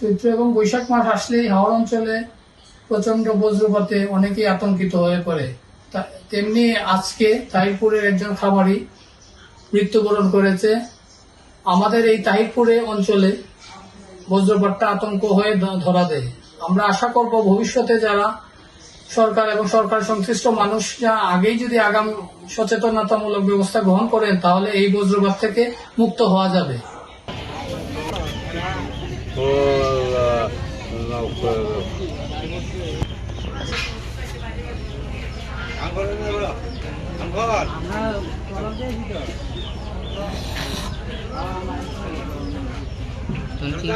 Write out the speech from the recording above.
চৈত্র এবং বৈশাখ মাস আসলেই হাওড় অঞ্চলে প্রচন্ড বজ্রপাতে অনেকেই আতঙ্কিত হয়ে পড়ে। তেমনি আজকে তাহিরপুরের একজন খামারি মৃত্যুবরণ করেছে। আমাদের এই তাহিরপুরে অঞ্চলে বজ্রপাতটা আতঙ্ক হয়ে ধরা দেয়। আমরা আশা করব ভবিষ্যতে যারা সরকার এবং সরকার সংশ্লিষ্ট মানুষরা আগেই যদি আগাম সচেতনতামূলক ব্যবস্থা গ্রহণ করেন তাহলে এই বজ্রপাত থেকে মুক্ত হওয়া যাবে। Tunci,